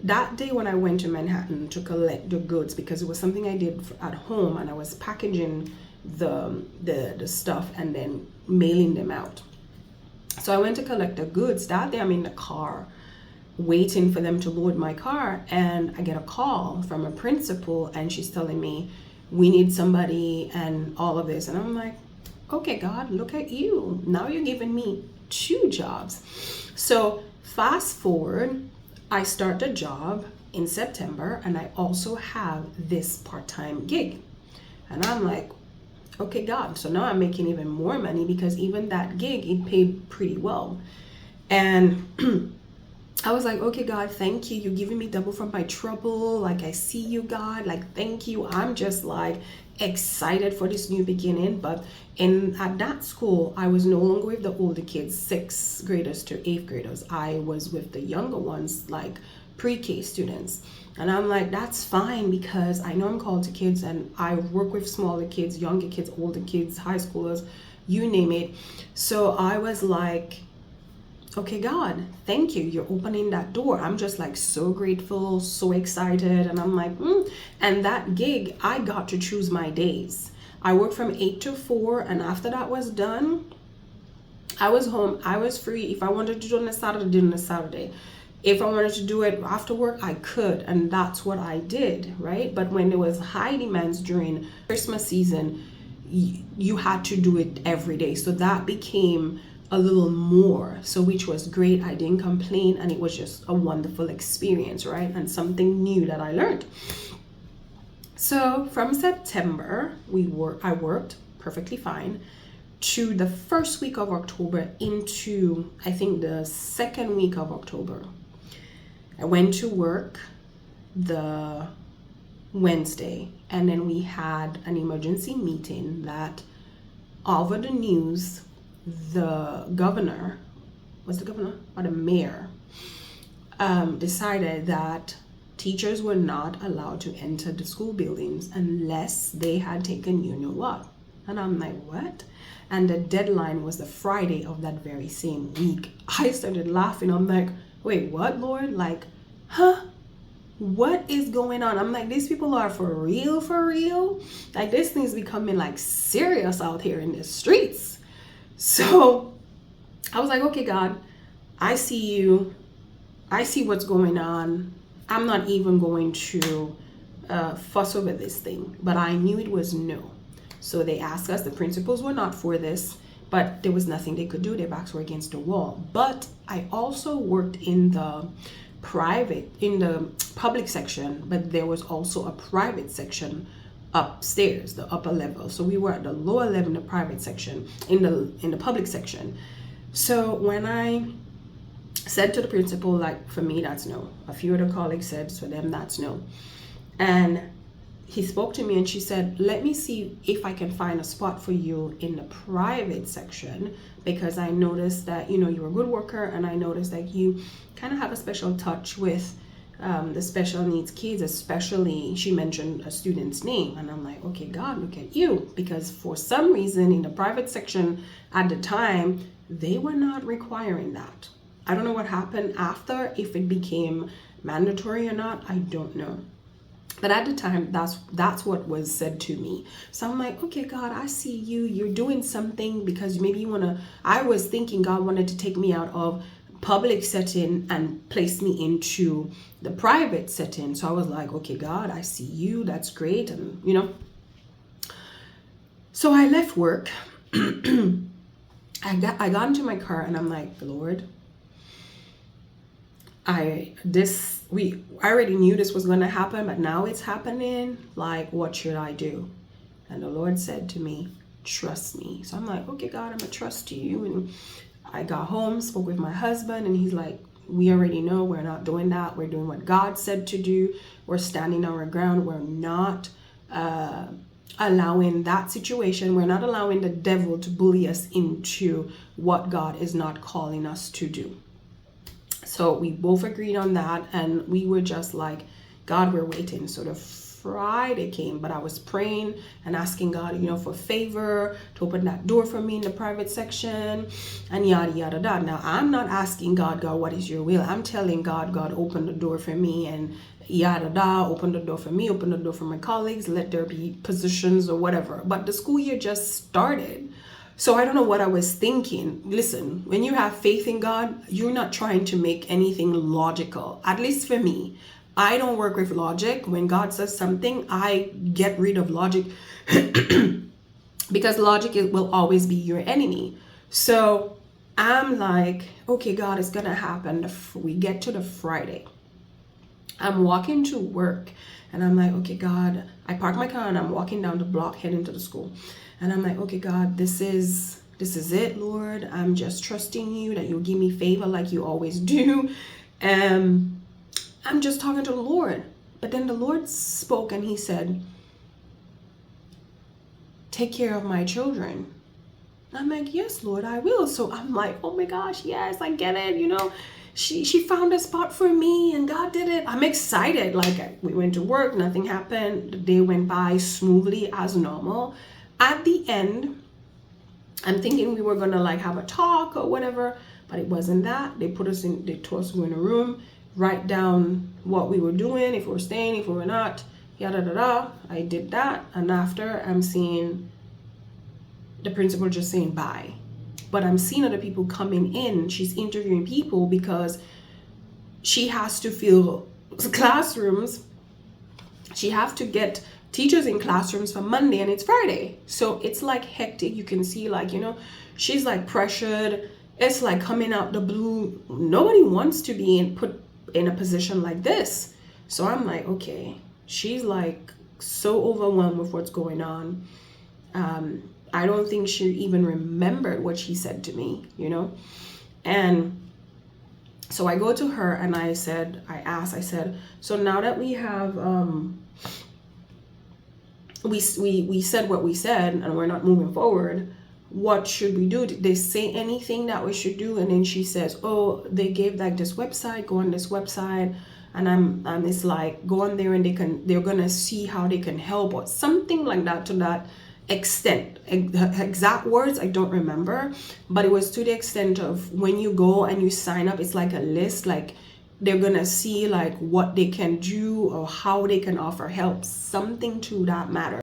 that day when I went to Manhattan to collect the goods, because it was something I did at home, and I was packaging the stuff and then mailing them out. So I went to collect the goods. That day I'm in the car waiting for them to load my car, and I get a call from a principal, and she's telling me we need somebody and all of this. And I'm like, okay, God, look at you. Now you're giving me 2 jobs. So fast forward, I start the job in September, and I also have this part-time gig. And I'm like, okay, God. So now I'm making even more money, because even that gig, it paid pretty well. And I was like, okay, God, thank you. You're giving me double from my trouble. Like, I see you, God. Like, thank you. I'm just like excited for this new beginning. But at that school, I was no longer with the older kids, 6th graders to 8th graders. I was with the younger ones, like pre-K students. And I'm like, that's fine, because I know I'm called to kids, and I work with smaller kids, younger kids, older kids, high schoolers, you name it. So I was like, okay, God, thank you. You're opening that door. I'm just like so grateful, so excited. And I'm like, And that gig, I got to choose my days. I worked from 8 to 4. And after that was done, I was home. I was free. If I wanted to do it on a Saturday, I did it on a Saturday. If I wanted to do it after work, I could. And that's what I did, right? But when there was high demands during Christmas season, you had to do it every day. So that became a little more, so which was great. I didn't complain, and it was just a wonderful experience, right? And something new that I learned. So from September, I worked perfectly fine to the first week of October into, I think, the second week of October. I went to work the Wednesday, and then we had an emergency meeting that over the news, the governor, was the governor or the mayor, decided that teachers were not allowed to enter the school buildings unless they had taken you know what. And I'm like, what? And the deadline was the Friday of that very same week. I started laughing. I'm like, wait, what, Lord? Like, huh? What is going on? I'm like, these people are for real, for real? Like, this thing's becoming like serious out here in the streets. So I was like, okay, God, I see you. I see what's going on. I'm not even going to fuss over this thing. But I knew it was no. So they asked us. The principals were not for this, but there was nothing they could do. Their backs were against the wall. But I also worked in the public section, but there was also a private section upstairs, the upper level. So we were at the lower level in the private section, in the public section. So when I said to the principal, like, for me, that's no. A few other colleagues said, for them, that's no. And he spoke to me, and she said, let me see if I can find a spot for you in the private section, because I noticed that, you're a good worker, and I noticed that you kind of have a special touch with the special needs kids, especially, she mentioned a student's name. And I'm like, okay, God, look at you. Because for some reason in the private section at the time, they were not requiring that. I don't know what happened after, if it became mandatory or not, I don't know. But at the time, that's what was said to me. So I'm like, okay, God, I see you. You're doing something, because maybe I was thinking God wanted to take me out of public setting and place me into the private setting. So I was like, okay, God, I see you. That's great. And so I left work. I got into my car, and I'm like, Lord, I already knew this was going to happen, but now it's happening. Like, what should I do? And the Lord said to me, trust me. So I'm like, okay, God, I'm gonna trust you. And I got home, spoke with my husband, and he's like, we already know we're not doing that. We're doing what God said to do. We're standing our ground. We're not allowing that situation. We're not allowing the devil to bully us into what God is not calling us to do. So we both agreed on that, and we were just like, God, we're waiting. So Friday came, but I was praying and asking God, for favor to open that door for me in the private section and yada yada yada. Now I'm not asking God, what is your will? I'm telling God, open the door for me and yada da, open the door for me, open the door for my colleagues, let there be positions or whatever. But the school year just started. So I don't know what I was thinking. Listen, when you have faith in God, you're not trying to make anything logical. At least for me, I don't work with logic. When God says something, I get rid of logic because logic will always be your enemy. So I'm like, okay, God, it's gonna happen. We get to the Friday. I'm walking to work and I'm like, okay, God, I park my car and I'm walking down the block heading to the school. And I'm like, okay, God, this is it, Lord. I'm just trusting you that you'll give me favor like you always do. I'm just talking to the Lord. But then the Lord spoke and he said, take care of my children. I'm like, yes, Lord, I will. So I'm like, oh my gosh, yes, I get it. She found a spot for me and God did it. I'm excited. Like we went to work, nothing happened. The day went by smoothly as normal. At the end, I'm thinking we were gonna like have a talk or whatever, but it wasn't that. They told us to go in a room, write down what we were doing, if we were staying, if we were not, yada da da. I did that, and after I'm seeing the principal just saying bye. But I'm seeing other people coming in. She's interviewing people because she has to fill classrooms. She has to get teachers in classrooms for Monday and it's Friday. So it's like hectic. You can see she's like pressured. It's like coming out the blue. Nobody wants to be put in a position like this. So I'm like, okay, she's like so overwhelmed with what's going on. I don't think she even remembered what she said to me, And so I go to her and I said, so now that we have, we said what we said and we're not moving forward, what should we do? Did they say anything that we should do? And then she says, oh, they gave like this website, go on this website. And it's like, go on there and they're gonna see how they can help or something like that, to that extent. Exact words I don't remember, but it was to the extent of when you go and you sign up, it's like a list, like they're gonna see like what they can do or how they can offer help, something to that matter.